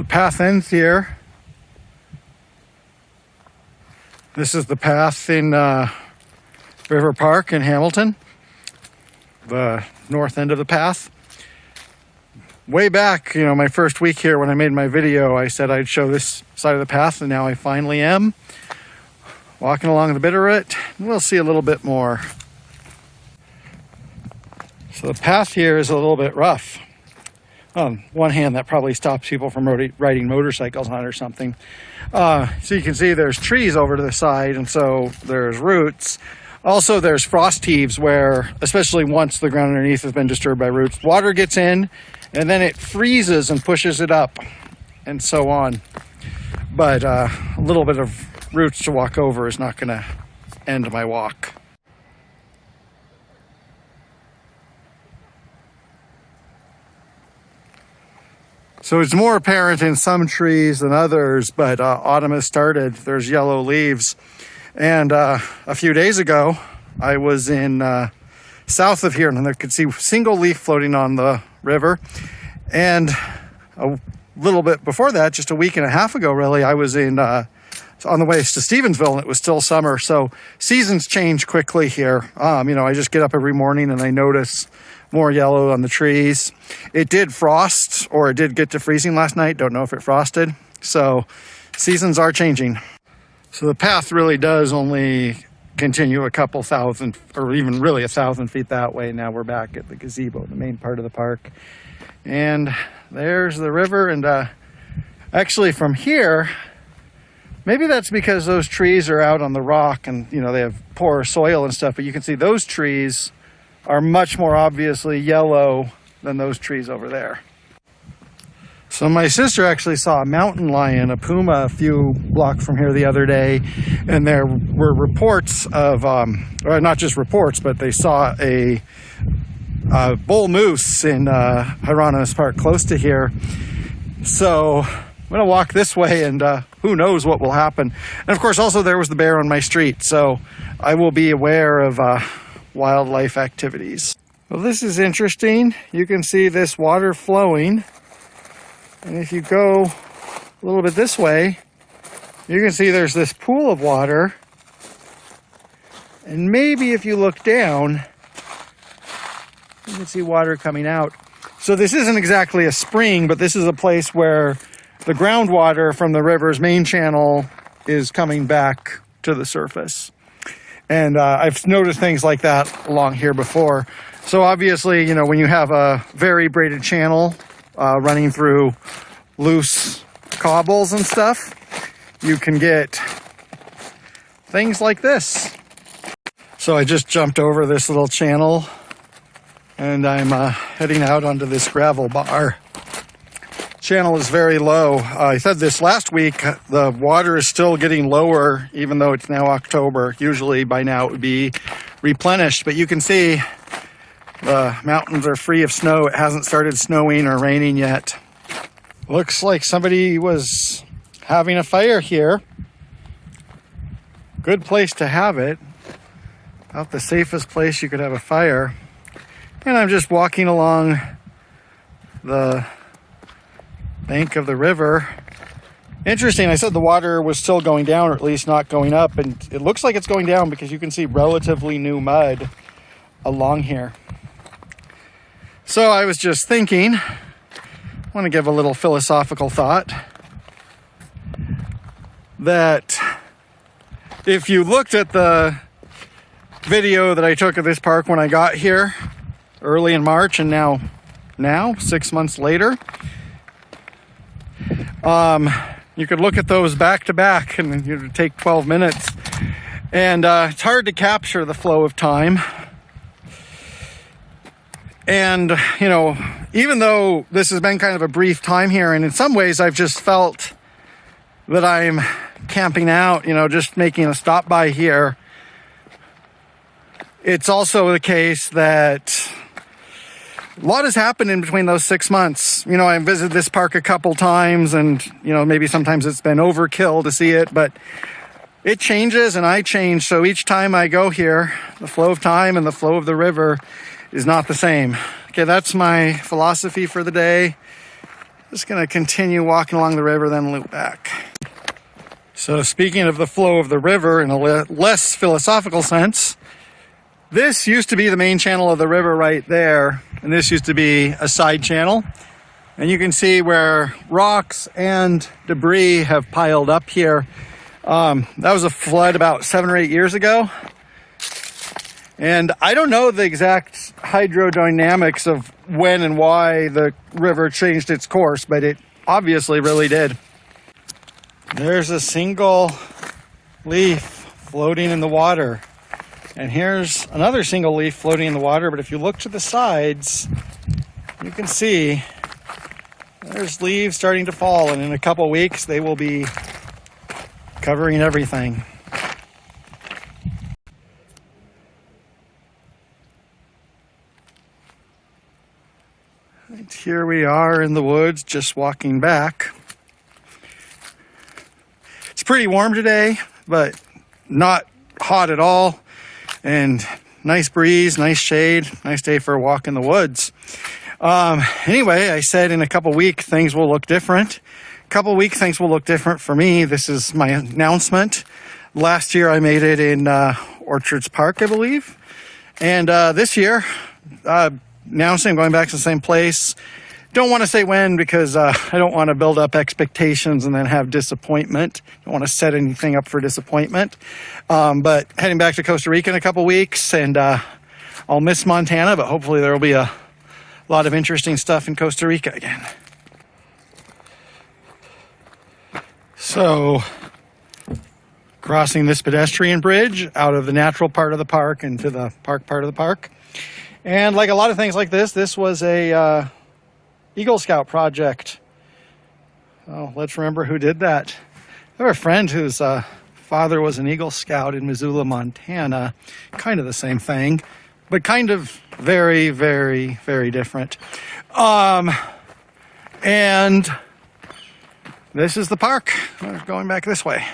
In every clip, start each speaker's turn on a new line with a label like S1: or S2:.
S1: path ends here. This is the path in River Park in Hamilton, the north end of the path. Way back, my first week here when I made my video, I said I'd show this side of the path, and now I finally am. Walking along the Bitterroot, we'll see a little bit more. So the path here is a little bit rough. On one hand, that probably stops people from riding motorcycles on it or something. So you can see there's trees over to the side, and so there's roots. Also, there's frost heaves where, especially once the ground underneath has been disturbed by roots, water gets in, and then it freezes and pushes it up, and so on. But a little bit of roots to walk over is not going to end my walk. So it's more apparent in some trees than others, but autumn has started. There's yellow leaves. And a few days ago, I was in south of here, and I could see single leaf floating on the river. And a little bit before that, just a week and a half ago, really, I was on the way to Stevensville, and it was still summer. So seasons change quickly here. I just get up every morning and I notice more yellow on the trees. It did frost, or it did get to freezing last night. Don't know if it frosted. So seasons are changing. So the path really does only continue a couple thousand, or even really 1,000 feet that way. Now we're back at the gazebo, the main part of the park. And there's the river. And actually from here, maybe that's because those trees are out on the rock and, they have poor soil and stuff. But you can see those trees are much more obviously yellow than those trees over there. So my sister actually saw a mountain lion, a puma, a few blocks from here the other day, and there were reports of, or not just reports, but they saw a bull moose in Hieronymus Park close to here. So I'm going to walk this way, and who knows what will happen. And of course also there was the bear on my street, so I will be aware of wildlife activities. Well, this is interesting. You can see this water flowing, and if you go a little bit this way, you can see there's this pool of water, and maybe if you look down, you can see water coming out. So this isn't exactly a spring, but this is a place where the groundwater from the river's main channel is coming back to the surface. And I've noticed things like that along here before. So obviously, when you have a very braided channel running through loose cobbles and stuff, you can get things like this. So I just jumped over this little channel, and I'm heading out onto this gravel bar. Channel is very low. I said this last week, the water is still getting lower even though it's now October. Usually by now it would be replenished, but you can see the mountains are free of snow. It hasn't started snowing or raining yet. Looks like somebody was having a fire here. Good place to have it. About the safest place you could have a fire. And I'm just walking along the bank of the river. Interesting, I said the water was still going down, or at least not going up, and it looks like it's going down because you can see relatively new mud along here. So I was just thinking, I want to give a little philosophical thought, that if you looked at the video that I took of this park when I got here early in March, and now 6 months later, you could look at those back to back, and it would take 12 minutes. And it's hard to capture the flow of time. And, even though this has been kind of a brief time here, and in some ways I've just felt that I'm camping out, just making a stop by here, it's also the case that a lot has happened in between those 6 months. I visited this park a couple times, and, maybe sometimes it's been overkill to see it, but it changes and I change. So each time I go here, the flow of time and the flow of the river is not the same. Okay, that's my philosophy for the day. Just going to continue walking along the river, then loop back. So speaking of the flow of the river in a less philosophical sense, this used to be the main channel of the river right there, and this used to be a side channel. And you can see where rocks and debris have piled up here. That was a flood about 7 or 8 years ago. And I don't know the exact hydrodynamics of when and why the river changed its course, but it obviously really did. There's a single leaf floating in the water. And here's another single leaf floating in the water, but if you look to the sides, you can see there's leaves starting to fall, and in a couple weeks they will be covering everything. And here we are in the woods, just walking back. It's pretty warm today, but not hot at all. And nice breeze, nice shade, nice day for a walk in the woods. Anyway, I said in a couple weeks things will look different. Things will look different for me. This is my announcement. Last year I made it in Orchards Park, I believe. And this year, announcing I'm going back to the same place. Don't want to say when because I don't want to build up expectations and then have disappointment. Don't want to set anything up for disappointment. But heading back to Costa Rica in a couple weeks, and I'll miss Montana, but hopefully there will be a lot of interesting stuff in Costa Rica again. So, crossing this pedestrian bridge out of the natural part of the park into the park part of the park. And like a lot of things like this was a Eagle Scout project. Oh, let's remember who did that. I have a friend whose father was an Eagle Scout in Missoula, Montana. Kind of the same thing, but kind of very, very, very different. And this is the park. We're going back this way.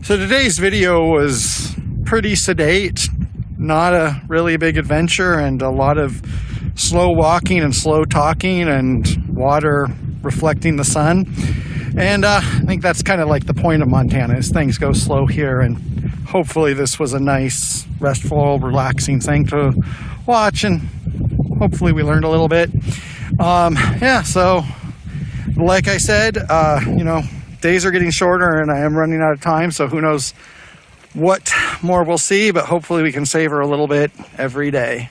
S1: So today's video was pretty sedate. Not a really big adventure, and a lot of slow walking and slow talking and water reflecting the sun. And I think that's kind of like the point of Montana, is things go slow here, and hopefully this was a nice, restful, relaxing thing to watch, and hopefully we learned a little bit. Yeah, so like I said, days are getting shorter and I am running out of time, so who knows what more we'll see, but hopefully we can savor a little bit every day.